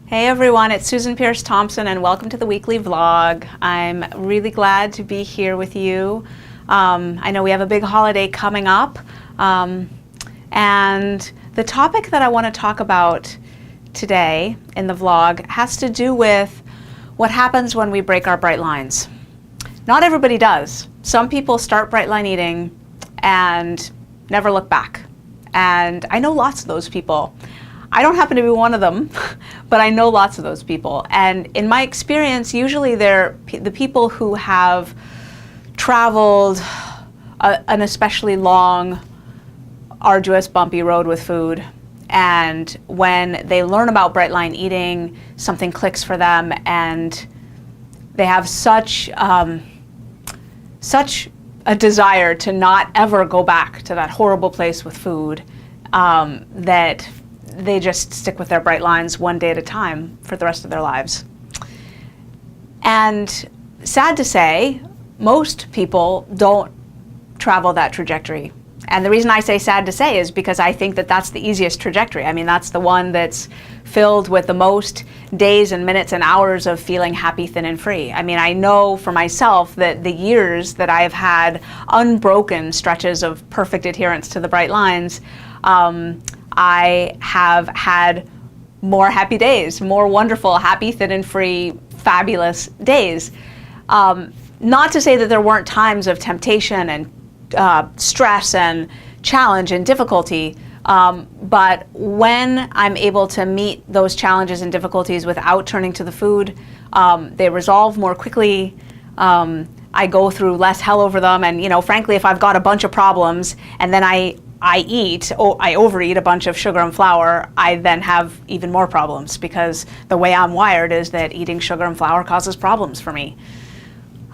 Hey everyone, it's Susan Pierce Thompson and welcome to the weekly vlog. I'm really glad to be here with you. I know we have a big holiday coming up, and the topic that I want to talk about today in the vlog has to do with what happens when we break our bright lines. Not everybody does. Some people start bright line eating and never look back. And I know lots of those people. I don't happen to be one of them, but I know lots of those people. And in my experience, usually they're the people who have traveled an especially long, arduous, bumpy road with food. And when they learn about bright line eating, something clicks for them, and they have such a desire to not ever go back to that horrible place with food that they just stick with their bright lines one day at a time for the rest of their lives. And sad to say, most people don't travel that trajectory. And the reason I say sad to say is because I think that that's the easiest trajectory. I mean, that's the one that's filled with the most days and minutes and hours of feeling happy, thin, and free. I mean, I know for myself that the years that I've had unbroken stretches of perfect adherence to the bright lines, I have had more happy days, more wonderful, happy, thin, and free, fabulous days. Not to say that there weren't times of temptation and stress and challenge and difficulty, but when I'm able to meet those challenges and difficulties without turning to the food, they resolve more quickly. I go through less hell over them, and frankly, if I've got a bunch of problems and then I overeat a bunch of sugar and flour, I then have even more problems, because the way I'm wired is that eating sugar and flour causes problems for me.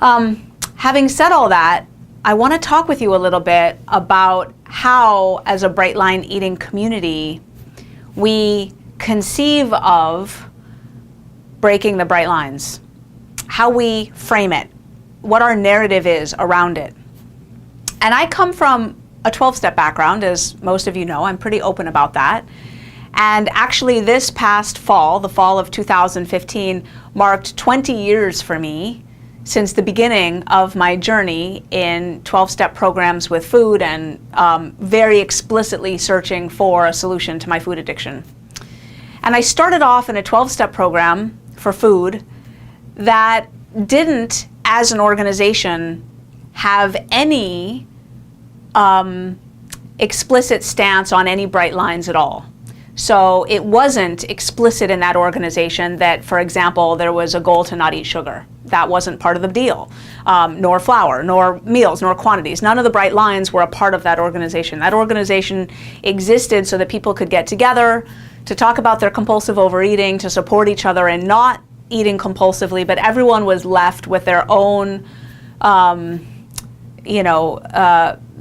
Having said all that, I want to talk with you a little bit about how, as a bright line eating community, we conceive of breaking the bright lines, how we frame it, what our narrative is around it. And I come from a 12-step background, as most of you know. I'm pretty open about that. And actually this past fall, the fall of 2015, marked 20 years for me since the beginning of my journey in 12-step programs with food and very explicitly searching for a solution to my food addiction. And I started off in a 12-step program for food that didn't, as an organization, have any explicit stance on any bright lines at all. So it wasn't explicit in that organization that, for example, there was a goal to not eat sugar. That wasn't part of the deal, nor flour, nor meals, nor quantities. None of the bright lines were a part of that organization. That organization existed so that people could get together to talk about their compulsive overeating, to support each other in not eating compulsively, but everyone was left with their own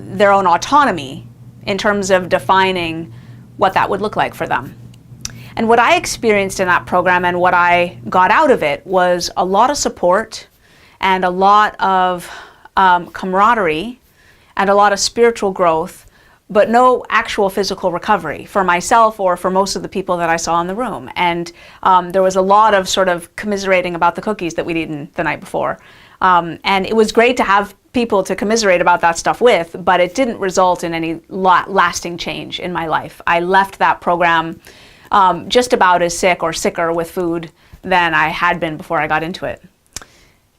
their own autonomy in terms of defining what that would look like for them. And what I experienced in that program and what I got out of it was a lot of support and a lot of camaraderie and a lot of spiritual growth, but no actual physical recovery for myself or for most of the people that I saw in the room. And there was a lot of sort of commiserating about the cookies that we'd eaten the night before. And it was great to have people to commiserate about that stuff with, but it didn't result in any lasting change in my life. I left that program just about as sick or sicker with food than I had been before I got into it.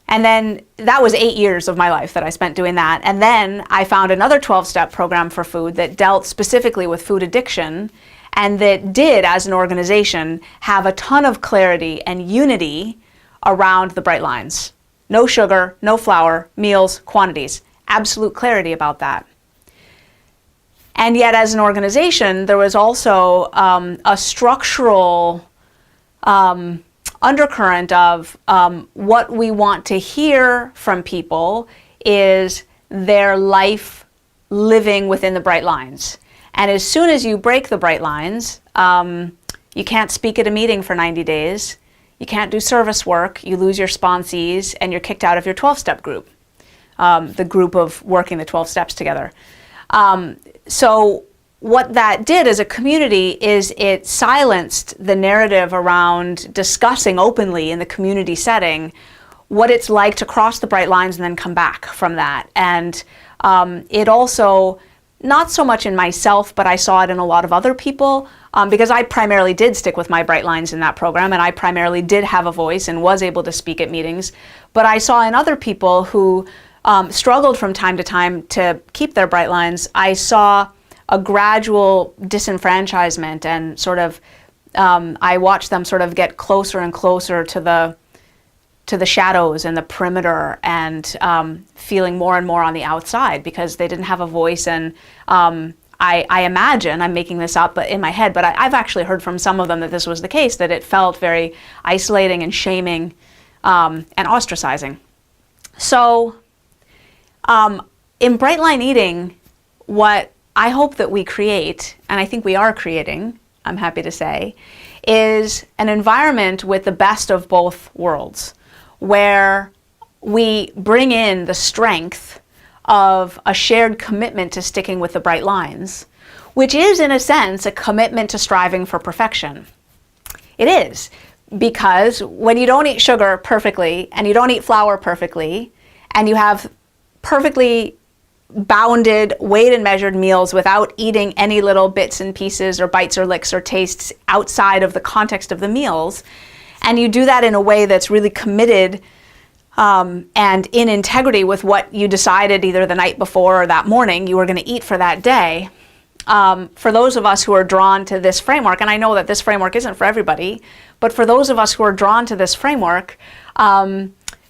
And then that was 8 years of my life that I spent doing that. And then I found another 12-step program for food that dealt specifically with food addiction, and that did, as an organization, have a ton of clarity and unity around the bright lines. No sugar, no flour, meals, quantities. Absolute clarity about that. And yet, as an organization, there was also a structural undercurrent of what we want to hear from people is their life living within the bright lines. And as soon as you break the bright lines, you can't speak at a meeting for 90 days. You can't do service work, you lose your sponsees, and you're kicked out of your 12-step group, the group of working the 12 steps together. So what that did as a community is it silenced the narrative around discussing openly in the community setting what it's like to cross the bright lines and then come back from that. And it also, not so much in myself, but I saw it in a lot of other people, because I primarily did stick with my bright lines in that program, and I primarily did have a voice and was able to speak at meetings. But I saw in other people who struggled from time to time to keep their bright lines, I saw a gradual disenfranchisement, and sort of, I watched them sort of get closer and closer to the shadows and the perimeter, and feeling more and more on the outside because they didn't have a voice. And I imagine, I'm making this up but in my head, but I've actually heard from some of them that this was the case, that it felt very isolating and shaming and ostracizing. So in bright line eating, what I hope that we create, and I think we are creating, I'm happy to say, is an environment with the best of both worlds, where we bring in the strength of a shared commitment to sticking with the bright lines, which is, in a sense, a commitment to striving for perfection. It is, because when you don't eat sugar perfectly, and you don't eat flour perfectly, and you have perfectly bounded, weighed and measured meals without eating any little bits and pieces or bites or licks or tastes outside of the context of the meals, and you do that in a way that's really committed and in integrity with what you decided either the night before or that morning you were going to eat for that day. For those of us who are drawn to this framework, and I know that this framework isn't for everybody, but for those of us who are drawn to this framework,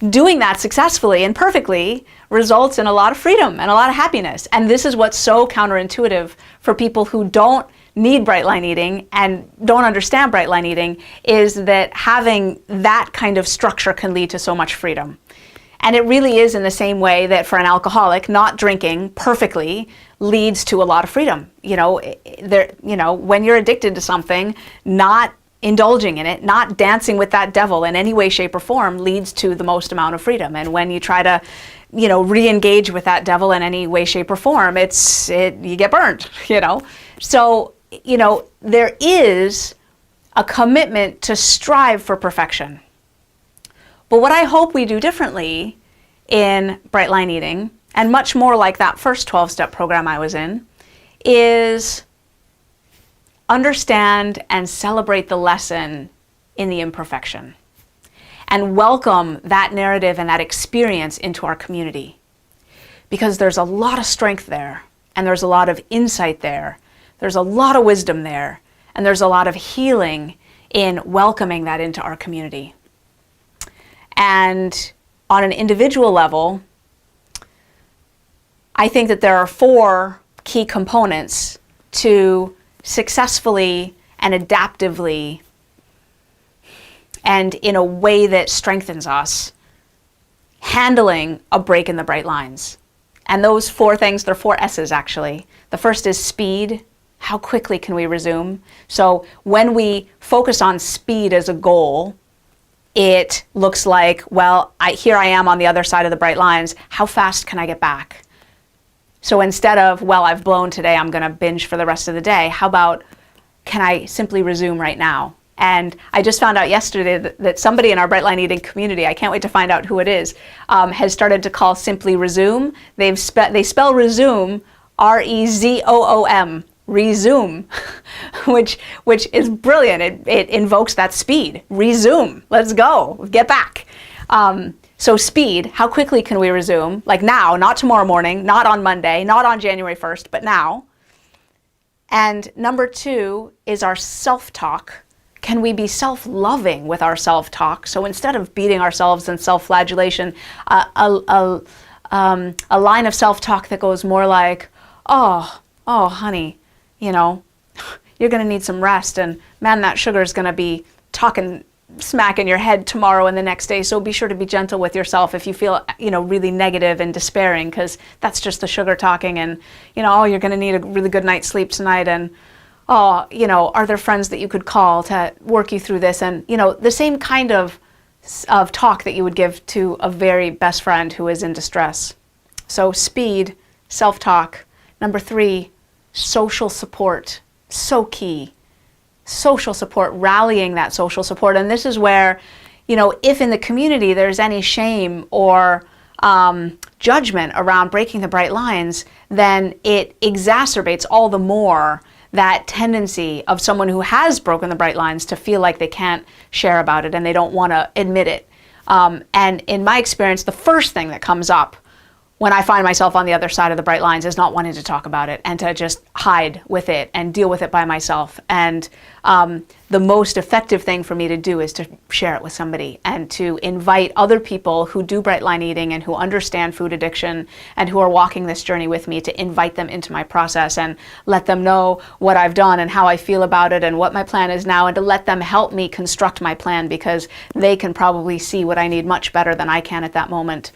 doing that successfully and perfectly results in a lot of freedom and a lot of happiness. And this is what's so counterintuitive for people who don't need bright line eating and don't understand bright line eating, is that having that kind of structure can lead to so much freedom. And it really is in the same way that for an alcoholic, not drinking perfectly leads to a lot of freedom. When you're addicted to something, not indulging in it, not dancing with that devil in any way, shape, or form leads to the most amount of freedom. And when you try to, re-engage with that devil in any way, shape, or form, you get burned, So, there is a commitment to strive for perfection. But what I hope we do differently in Bright Line Eating, and much more like that first 12-step program I was in, is understand and celebrate the lesson in the imperfection, and welcome that narrative and that experience into our community. Because there's a lot of strength there, and there's a lot of insight there, there's a lot of wisdom there, and there's a lot of healing in welcoming that into our community. And on an individual level, I think that there are 4 key components to successfully and adaptively, and in a way that strengthens us, handling a break in the bright lines. And those 4 things, they're 4 S's actually. The first is speed. How quickly can we resume? So when we focus on speed as a goal, it looks like, well, here I am on the other side of the bright lines. How fast can I get back? So instead of, well, I've blown today, I'm going to binge for the rest of the day, how about, can I simply resume right now? And I just found out yesterday that somebody in our Bright Line Eating community, I can't wait to find out who it is, has started to call Simply Resume. They spell resume R-E-Z-O-O-M, resume, which is brilliant. It invokes that speed. Resume, let's go, get back. So speed, how quickly can we resume? Like now, not tomorrow morning, not on Monday, not on January 1st, but now. And number 2 is our self-talk. Can we be self-loving with our self-talk? So instead of beating ourselves and self-flagellation, a line of self-talk that goes more like, oh, honey, you're going to need some rest, and man, that sugar is going to be talking smack in your head tomorrow and the next day, so be sure to be gentle with yourself if you feel, really negative and despairing, because that's just the sugar talking, and, you're going to need a really good night's sleep tonight, and, are there friends that you could call to work you through this? And, the same kind of talk that you would give to a very best friend who is in distress. So speed, self-talk. Number 3, social support, so key. Social support, rallying that social support. And this is where, if in the community there's any shame or judgment around breaking the bright lines, then it exacerbates all the more that tendency of someone who has broken the bright lines to feel like they can't share about it and they don't want to admit it. And in my experience, the first thing that comes up when I find myself on the other side of the bright lines is not wanting to talk about it and to just hide with it and deal with it by myself. And the most effective thing for me to do is to share it with somebody and to invite other people who do bright line eating and who understand food addiction and who are walking this journey with me, to invite them into my process and let them know what I've done and how I feel about it and what my plan is now, and to let them help me construct my plan, because they can probably see what I need much better than I can at that moment.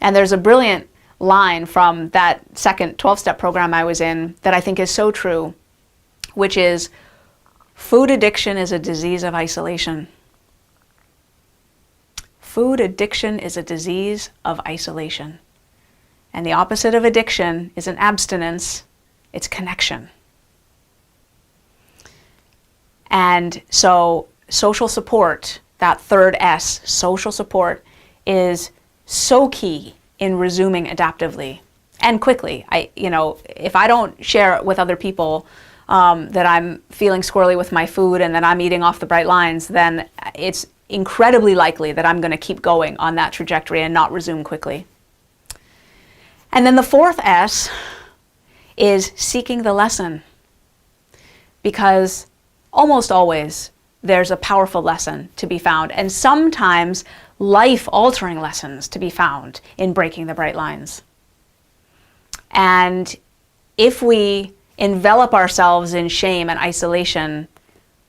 And there's a brilliant line from that second 12-step program I was in that I think is so true, which is, food addiction is a disease of isolation. Food addiction is a disease of isolation. And the opposite of addiction isn't abstinence, it's connection. And so social support, that third S, social support, is so key in resuming adaptively and quickly. If I don't share it with other people that I'm feeling squirrely with my food and that I'm eating off the bright lines, then it's incredibly likely that I'm going to keep going on that trajectory and not resume quickly. And then the fourth S is seeking the lesson, because almost always there's a powerful lesson to be found, and sometimes life-altering lessons to be found in breaking the bright lines. And if we envelop ourselves in shame and isolation,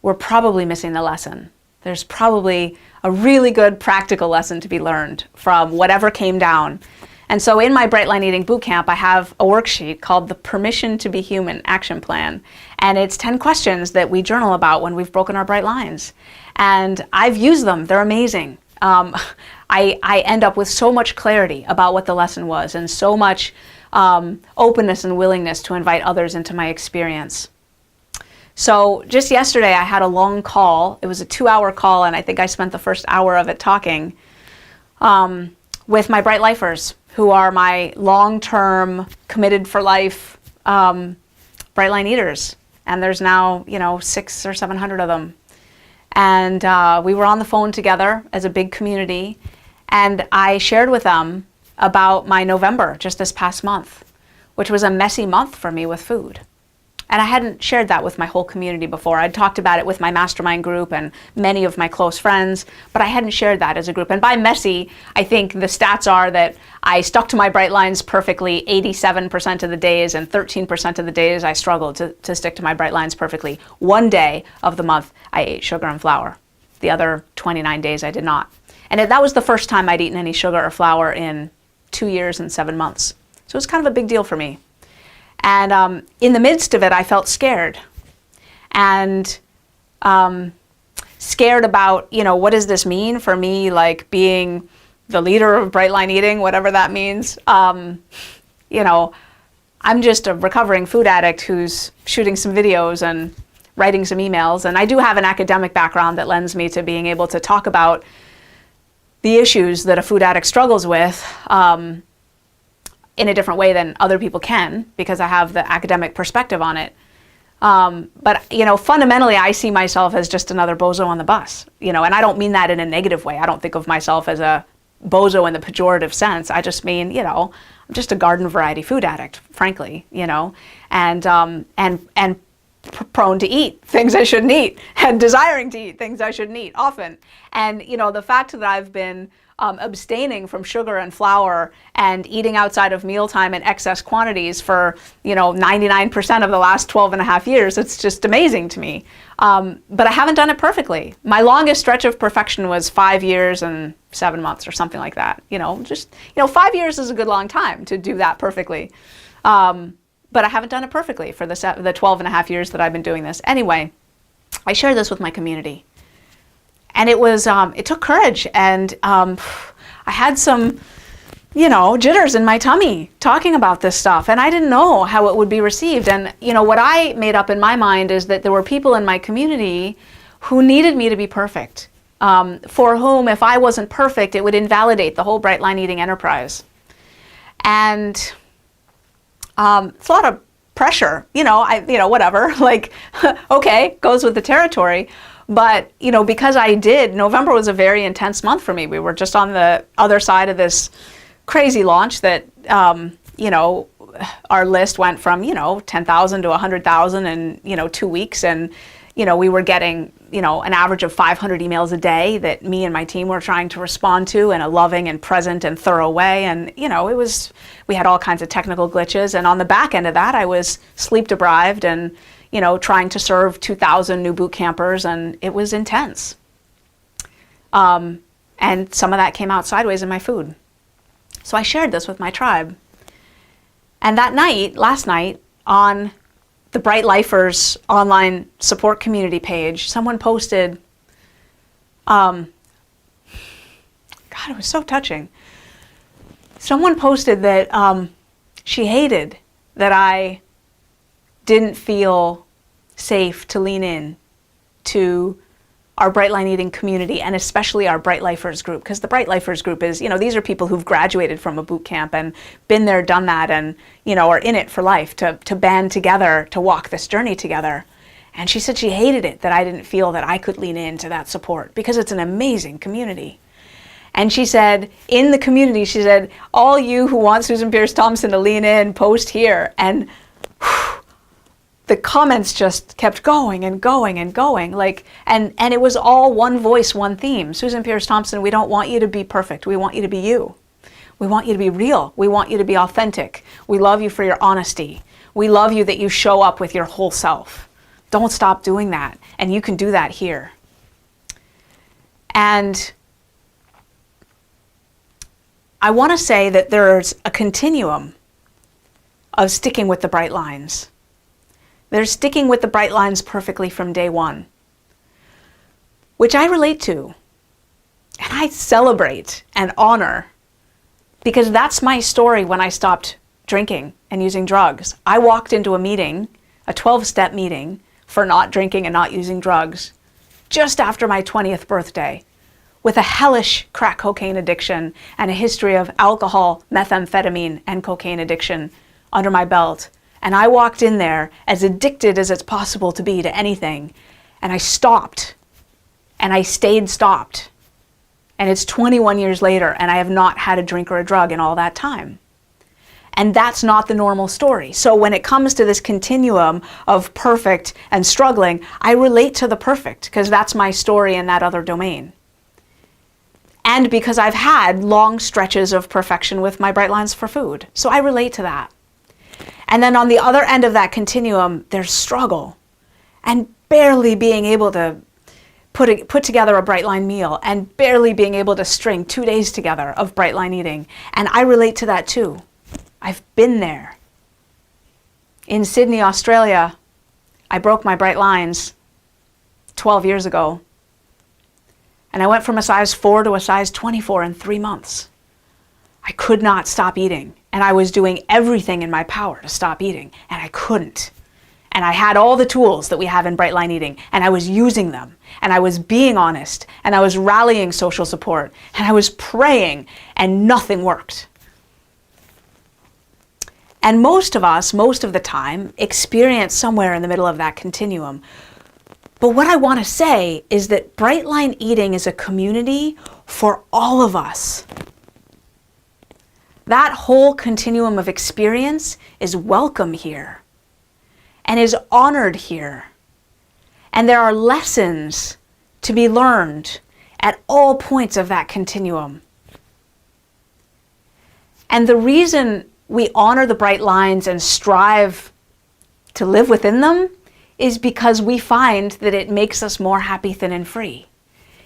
we're probably missing the lesson. There's probably a really good practical lesson to be learned from whatever came down. And so in my Bright Line Eating Bootcamp, I have a worksheet called the Permission to be Human Action Plan. And it's 10 questions that we journal about when we've broken our bright lines. And I've used them. They're amazing. I end up with so much clarity about what the lesson was, and so much openness and willingness to invite others into my experience. So just yesterday I had a long call. It was a 2-hour call, and I think I spent the first hour of it talking with my Bright Lifers, who are my long-term, committed for life Bright Line eaters. And there's now, 600 or 700 of them. And we were on the phone together as a big community, and I shared with them about my November, just this past month, which was a messy month for me with food. And I hadn't shared that with my whole community before. I'd talked about it with my mastermind group and many of my close friends, but I hadn't shared that as a group. And by messy, I think the stats are that I stuck to my bright lines perfectly 87% of the days, and 13% of the days I struggled to stick to my bright lines perfectly. One day of the month, I ate sugar and flour. The other 29 days, I did not. And that was the first time I'd eaten any sugar or flour in 2 years and 7 months. So it was kind of a big deal for me. And in the midst of it, I felt scared. And scared about, what does this mean for me, like being the leader of Bright Line Eating, whatever that means. I'm just a recovering food addict who's shooting some videos and writing some emails. And I do have an academic background that lends me to being able to talk about the issues that a food addict struggles with in a different way than other people can, because I have the academic perspective on it. But fundamentally, I see myself as just another bozo on the bus, and I don't mean that in a negative way. I don't think of myself as a bozo in the pejorative sense. I just mean, I'm just a garden variety food addict, frankly, and prone to eat things I shouldn't eat, and desiring to eat things I shouldn't eat often. And, the fact that I've been abstaining from sugar and flour and eating outside of mealtime in excess quantities for 99% of the last 12 and a half years, it's just amazing to me. But I haven't done it perfectly. My longest stretch of perfection was 5 years and 7 months or something like that. 5 years is a good long time to do that perfectly. But I haven't done it perfectly for the 12 and a half years that I've been doing this. Anyway, I share this with my community. And it took courage, and I had some jitters in my tummy talking about this stuff, and I didn't know how it would be received. And what I made up in my mind is that there were people in my community who needed me to be perfect, for whom, if I wasn't perfect, it would invalidate the whole Bright Line Eating enterprise. And it's a lot of pressure, whatever, like, okay, goes with the territory. But, because November was a very intense month for me. We were just on the other side of this crazy launch that, our list went from, 10,000 to 100,000 in, 2 weeks. And, we were getting, an average of 500 emails a day that me and my team were trying to respond to in a loving and present and thorough way. And, we had all kinds of technical glitches. And on the back end of that, I was sleep deprived and, trying to serve 2,000 new boot campers, and it was intense. And some of that came out sideways in my food. So I shared this with my tribe. And last night, on the Bright Lifers online support community page, someone posted, God, it was so touching. Someone posted that she hated that I didn't feel safe to lean in to our Bright Line Eating community, and especially our Bright Lifers group, because the Bright Lifers group is, these are people who've graduated from a boot camp and been there, done that, and, are in it for life, to band together, to walk this journey together. And she said she hated it that I didn't feel that I could lean into that support, because it's an amazing community. And she said, in the community, she said, all you who want Susan Peirce Thompson to lean in, post here. And the comments just kept going and going and going, and it was all one voice, one theme. Susan Peirce Thompson, we don't want you to be perfect. We want you to be you. We want you to be real. We want you to be authentic. We love you for your honesty. We love you that you show up with your whole self. Don't stop doing that. And you can do that here. And I want to say that there's a continuum of sticking with the bright lines. They're sticking with the bright lines perfectly from day one, which I relate to, and I celebrate and honor, because that's my story when I stopped drinking and using drugs. I walked into a meeting, a 12-step meeting for not drinking and not using drugs, just after my 20th birthday, with a hellish crack cocaine addiction and a history of alcohol, methamphetamine, and cocaine addiction under my belt. And I walked in there as addicted as it's possible to be to anything. And I stopped. And I stayed stopped. And it's 21 years later, and I have not had a drink or a drug in all that time. And that's not the normal story. So when it comes to this continuum of perfect and struggling, I relate to the perfect, because that's my story in that other domain. And because I've had long stretches of perfection with my bright lines for food. So I relate to that. And then on the other end of that continuum, there's struggle and barely being able to put together a bright line meal, and barely being able to string 2 days together of bright line eating. And I relate to that too. I've been there. In Sydney, Australia, I broke my bright lines 12 years ago. And I went from a size 4 to a size 24 in 3 months. I could not stop eating. And I was doing everything in my power to stop eating, and I couldn't. And I had all the tools that we have in Bright Line Eating, and I was using them, and I was being honest, and I was rallying social support, and I was praying, and nothing worked. And most of us, most of the time, experience somewhere in the middle of that continuum. But what I want to say is that Bright Line Eating is a community for all of us. That whole continuum of experience is welcome here and is honored here. And there are lessons to be learned at all points of that continuum. And the reason we honor the bright lines and strive to live within them is because we find that it makes us more happy, thin, and free.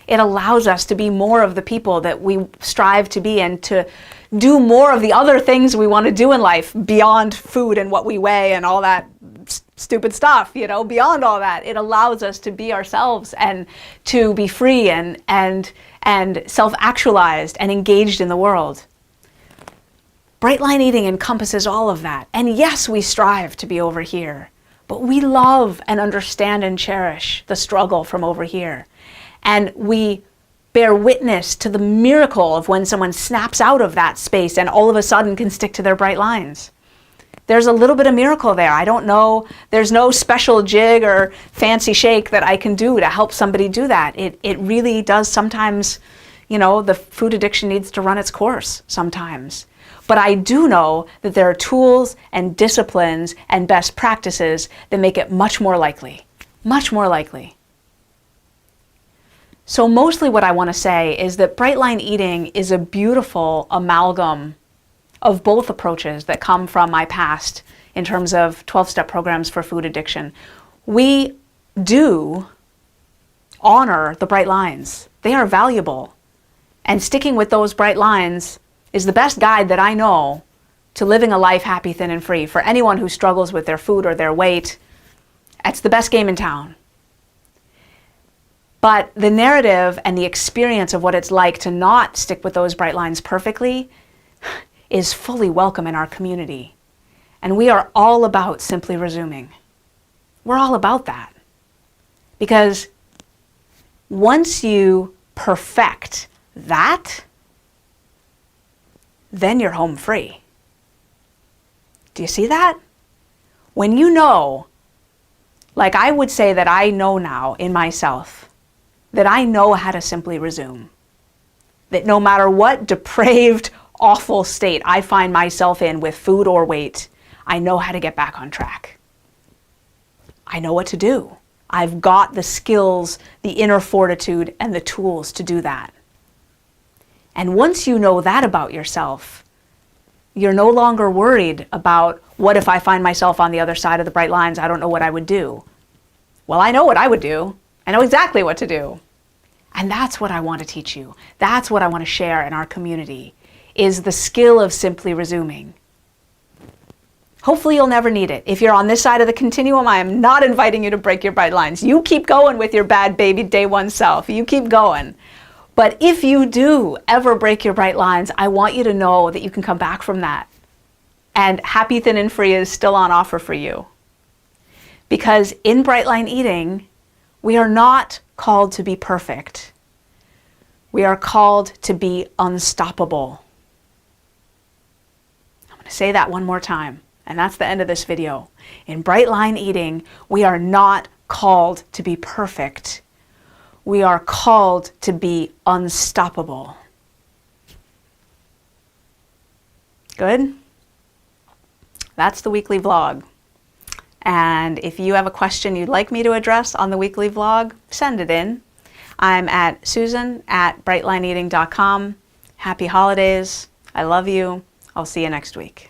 It allows us to be more of the people that we strive to be, and to do more of the other things we want to do in life beyond food and what we weigh and all that stupid stuff, beyond all that. It allows us to be ourselves and to be free and self-actualized and engaged in the world. Bright line eating encompasses all of that. And yes, we strive to be over here, but we love and understand and cherish the struggle from over here. And we bear witness to the miracle of when someone snaps out of that space and all of a sudden can stick to their bright lines. There's a little bit of miracle there. I don't know, there's no special jig or fancy shake that I can do to help somebody do that. It really does sometimes, the food addiction needs to run its course sometimes. But I do know that there are tools and disciplines and best practices that make it much more likely. Much more likely. So mostly what I want to say is that bright line eating is a beautiful amalgam of both approaches that come from my past in terms of 12-step programs for food addiction. We do honor the bright lines. They are valuable. And sticking with those bright lines is the best guide that I know to living a life happy, thin, and free. For anyone who struggles with their food or their weight, it's the best game in town. But the narrative and the experience of what it's like to not stick with those bright lines perfectly is fully welcome in our community. And we are all about simply resuming. We're all about that. Because once you perfect that, then you're home free. Do you see that? When you know, like I would say that I know now in myself, that I know how to simply resume. That no matter what depraved, awful state I find myself in with food or weight, I know how to get back on track. I know what to do. I've got the skills, the inner fortitude, and the tools to do that. And once you know that about yourself, you're no longer worried about, what if I find myself on the other side of the bright lines? I don't know what I would do. Well, I know what I would do. I know exactly what to do. And that's what I want to teach you. That's what I want to share in our community, is the skill of simply resuming. Hopefully you'll never need it. If you're on this side of the continuum, I am not inviting you to break your bright lines. You keep going with your bad baby day one self. You keep going. But if you do ever break your bright lines, I want you to know that you can come back from that. And happy, thin, and free is still on offer for you. Because in bright line eating, we are not called to be perfect. We are called to be unstoppable. I'm going to say that one more time, and that's the end of this video. In bright line eating, we are not called to be perfect. We are called to be unstoppable. Good? That's the weekly vlog. And if you have a question you'd like me to address on the weekly vlog, send it in. I'm at susan@brightlineeating.com. Happy holidays. I love you. I'll see you next week.